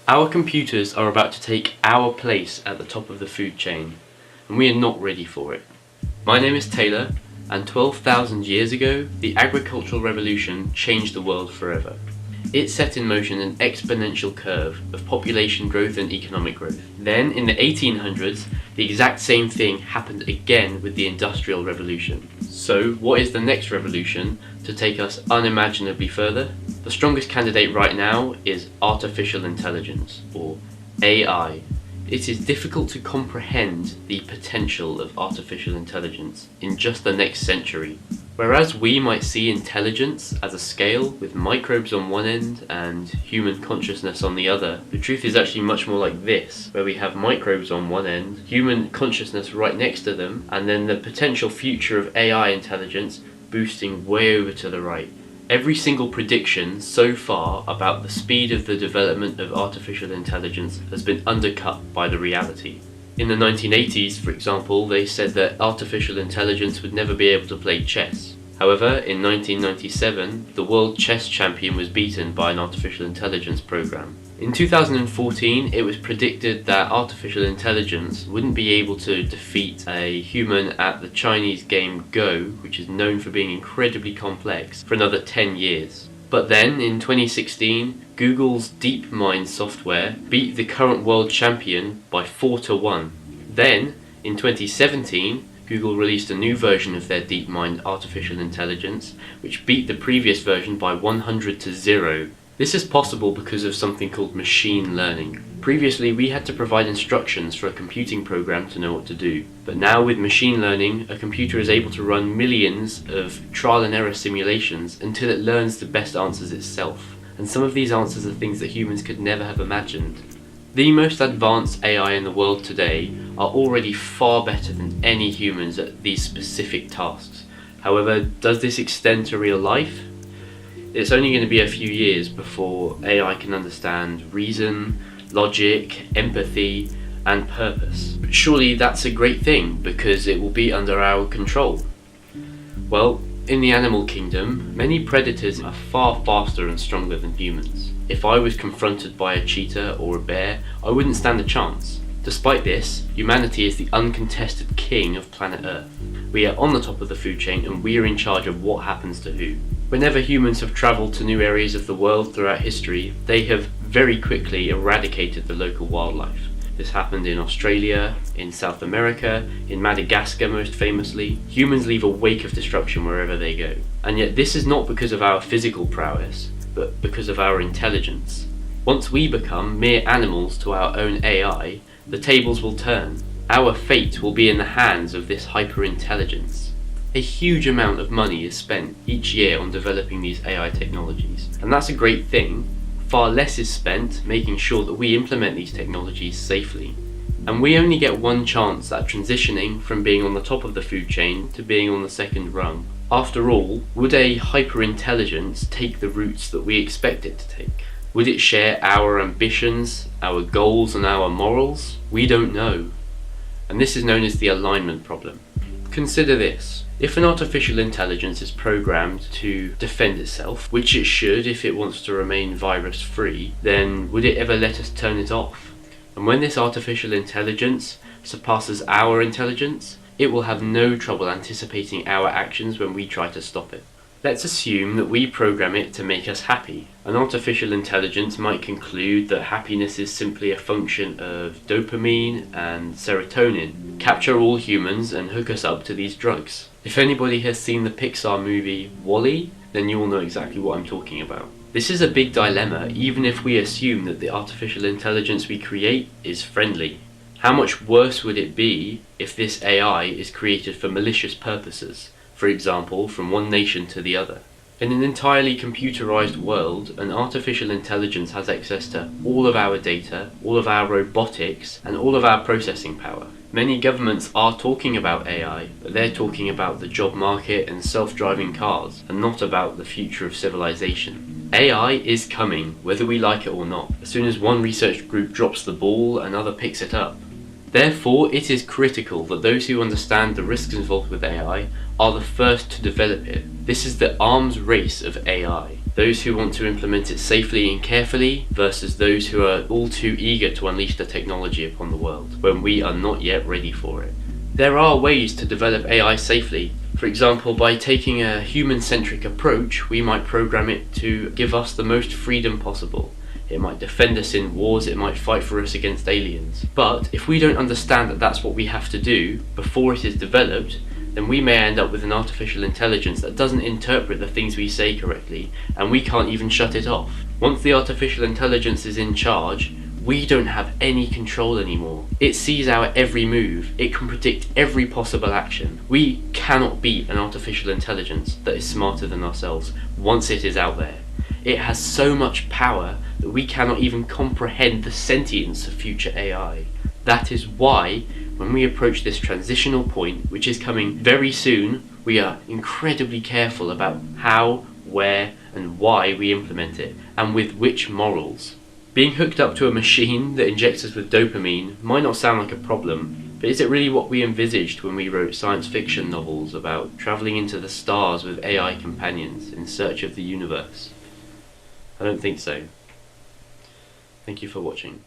Our computers are about to take our place at the top of the food chain, and we are not ready for it. My name is Taylor, and 12,000 years ago, the agricultural revolution changed the world forever. It set in motion an exponential curve of population growth and economic growth. Then, in the 1800s, the exact same thing happened again with the Industrial Revolution. So, what is the next revolution to take us unimaginably further? The strongest candidate right now is artificial intelligence, or AI. It is difficult to comprehend the potential of artificial intelligence in just the next century. Whereas we might see intelligence as a scale with microbes on one end and human consciousness on the other, the truth is actually much more like this, where we have microbes on one end, human consciousness right next to them, and then the potential future of AI intelligence boosting way over to the right. Every single prediction so far about the speed of the development of artificial intelligence has been undercut by the reality. In the 1980s, for example, they said that artificial intelligence would never be able to play chess. However, in 1997, the world chess champion was beaten by an artificial intelligence program. In 2014, it was predicted that artificial intelligence wouldn't be able to defeat a human at the Chinese game Go, which is known for being incredibly complex, for another 10 years. But then, in 2016, Google's DeepMind software beat the current world champion by 4-1. Then, in 2017, Google released a new version of their DeepMind artificial intelligence, which beat the previous version by 100-0. This is possible because of something called machine learning. Previously, we had to provide instructions for a computing program to know what to do. But now with machine learning, a computer is able to run millions of trial and error simulations until it learns the best answers itself. And some of these answers are things that humans could never have imagined. The most advanced AI in the world today are already far better than any humans at these specific tasks. However, does this extend to real life? It's only going to be a few years before AI can understand reason, logic, empathy, and purpose. But surely that's a great thing because it will be under our control. Well, in the animal kingdom, many predators are far faster and stronger than humans. If I was confronted by a cheetah or a bear, I wouldn't stand a chance. Despite this, humanity is the uncontested king of planet Earth. We are on the top of the food chain and we are in charge of what happens to who. Whenever humans have travelled to new areas of the world throughout history, they have very quickly eradicated the local wildlife. This happened in Australia, in South America, in Madagascar most famously. Humans leave a wake of destruction wherever they go. And yet this is not because of our physical prowess, but because of our intelligence. Once we become mere animals to our own AI, the tables will turn. Our fate will be in the hands of this hyper-intelligence. A huge amount of money is spent each year on developing these AI technologies, and that's a great thing. Far less is spent making sure that we implement these technologies safely. And we only get one chance at transitioning from being on the top of the food chain to being on the second rung. After all, would a hyper-intelligence take the routes that we expect it to take? Would it share our ambitions, our goals, and our morals? We don't know. And this is known as the alignment problem. Consider this. If an artificial intelligence is programmed to defend itself, which it should if it wants to remain virus-free, then would it ever let us turn it off? And when this artificial intelligence surpasses our intelligence, it will have no trouble anticipating our actions when we try to stop it. Let's assume that we program it to make us happy. An artificial intelligence might conclude that happiness is simply a function of dopamine and serotonin. Capture all humans and hook us up to these drugs. If anybody has seen the Pixar movie WALL-E, then you will know exactly what I'm talking about. This is a big dilemma even if we assume that the artificial intelligence we create is friendly. How much worse would it be if this AI is created for malicious purposes? For example, from one nation to the other. In an entirely computerized world, an artificial intelligence has access to all of our data, all of our robotics, and all of our processing power. Many governments are talking about AI, but they're talking about the job market and self-driving cars, and not about the future of civilization. AI is coming, whether we like it or not. As soon as one research group drops the ball, another picks it up. Therefore, it is critical that those who understand the risks involved with AI are the first to develop it. This is the arms race of AI. those who want to implement it safely and carefully versus those who are all too eager to unleash the technology upon the world when we are not yet ready for it. There are ways to develop AI safely. For example, by taking a human-centric approach, we might program it to give us the most freedom possible. It might defend us in wars, it might fight for us against aliens. But if we don't understand that that's what we have to do before it is developed, then we may end up with an artificial intelligence that doesn't interpret the things we say correctly, and we can't even shut it off. Once the artificial intelligence is in charge, we don't have any control anymore. It sees our every move, it can predict every possible action. We cannot beat an artificial intelligence that is smarter than ourselves once it is out there. It has so much power that we cannot even comprehend the sentience of future AI. That is why, when we approach this transitional point, which is coming very soon, we are incredibly careful about how, where, and why we implement it, and with which morals. Being hooked up to a machine that injects us with dopamine might not sound like a problem, but is it really what we envisaged when we wrote science fiction novels about travelling into the stars with AI companions in search of the universe? I don't think so. Thank you for watching.